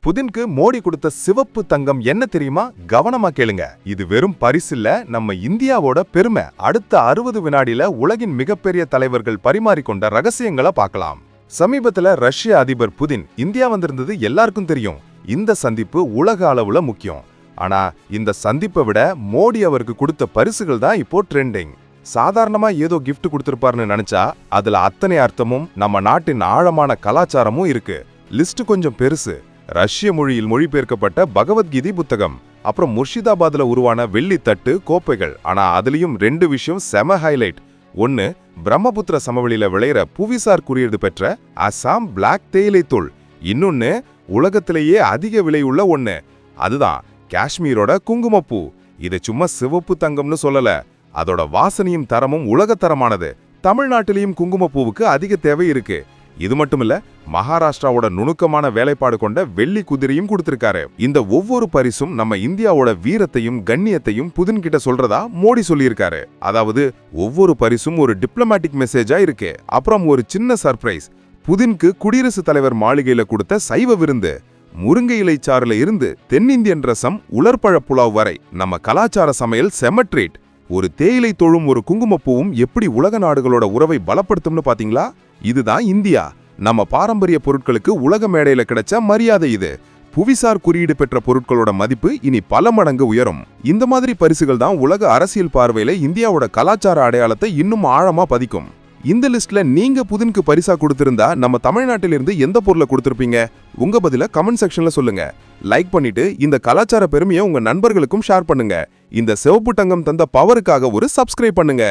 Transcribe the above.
புதினுக்கு மோடி கொடுத்த சிவப்பு தங்கம் என்ன தெரியுமா? கவனமா கேளுங்க. இது வெறும் பரிசில்ல, நம்ம இந்தியாவோட பெருமை. அடுத்த 60 வினாடியில உலகின் மிகப்பெரிய தலைவர்கள் பரிமாறிக்கொண்ட ரகசியங்களை பார்க்கலாம். சமீபத்துல ரஷ்ய அதிபர் புதின் இந்தியா வந்திருந்தது எல்லாருக்கும் தெரியும். இந்த சந்திப்பு உலக அளவுல முக்கியம். ஆனா இந்த சந்திப்பை விட மோடி அவருக்கு கொடுத்த பரிசுகள் தான் இப்போ ட்ரெண்டிங். சாதாரணமா ஏதோ கிஃப்ட் கொடுத்திருப்பாருன்னு நினைச்சா அதுல அத்தனை அர்த்தமும் நம்ம நாட்டின் ஆழமான கலாச்சாரமும் இருக்கு. லிஸ்ட் கொஞ்சம் பெருசு. ரஷ்ய மொழியில் மொழிபெயர்க்கப்பட்ட பகவத்கீதை புத்தகம், அப்புறம் முர்ஷிதாபாத்ல உருவான வெள்ளி தட்டு கோப்பைகள். ஆனா அதுலயும் 2 விஷயம் செம ஹைலைட். ஒன்னு, பிரம்மபுத்திர சமவெளியில விளையிற புவிசார் குறியீடு பெற்ற அசாம் பிளாக் தேயிலை தூள். இன்னொன்னு, உலகத்திலேயே அதிக விலை உள்ள ஒன்னு, அதுதான் காஷ்மீரோட குங்குமப்பூ. இது சும்மா சிவப்பு தங்கம்னு சொல்லல, அதோட வாசனையும் தரமும் உலகத்தரமானது. தமிழ்நாட்டிலையும் குங்குமப்பூவுக்கு அதிக தேவை இருக்கு. இது மட்டுமில்ல, மகாராஷ்டிராவோட நுணுக்கமான வேலைப்பாடு கொண்ட வெள்ளி குதிரையும் கொடுத்திருக்காரு. இந்த ஒவ்வொரு பரிசும் நம்ம இந்தியாவோட வீரத்தையும் கண்ணியத்தையும் புதின் கிட்ட சொல்றதா மோடி சொல்லியிருக்காரு. அதாவது ஒவ்வொரு பரிசும் ஒரு டிப்ளமேட்டிக் மெசேஜா இருக்கு. அப்புறம் ஒரு சின்ன சர்ப்ரைஸ், புதினுக்கு குடியரசுத் தலைவர் மாளிகையில கொடுத்த சைவ விருந்து. முருங்கை இலை சாறுல இருந்து தென்னிந்தியன் ரசம், உலர்பழ புலாவ் வரை நம்ம கலாச்சார சமையல் செம ட்ரீட். ஒரு தேயிலை தோழும் ஒரு குங்குமப்பூவும் எப்படி உலக நாடுகளோட உறவை பலப்படுத்தும்னு பாத்தீங்களா? இதுதான் இந்தியா. நம்ம பாரம்பரிய பொருட்களுக்கு உலக மேடையில கிடைச்ச மரியாதை இது. புவிசார் குறியீடு பெற்ற பொருட்களோட மதிப்பு இனி பல மடங்கு உயரும். இந்த மாதிரி பரிசுகள் தான் உலக அரசியல் பார்வையில இந்தியாவோட கலாச்சார அடையாளத்தை இன்னும் ஆழமா பதிக்கும். இந்த லிஸ்ட்ல நீங்க புதினுக்கு பரிசா கொடுத்திருந்தா நம்ம தமிழ்நாட்டிலிருந்து எந்த பொருளை கொடுத்திருப்பீங்க? உங்க பதில கமெண்ட் செக்ஷன்ல சொல்லுங்க. லைக் பண்ணிட்டு இந்த கலாச்சார பெருமையை உங்க நண்பர்களுக்கும் ஷேர் பண்ணுங்க. இந்த சிவப்பு தங்கம் தந்த பவருக்காக ஒரு சப்ஸ்கிரைப் பண்ணுங்க.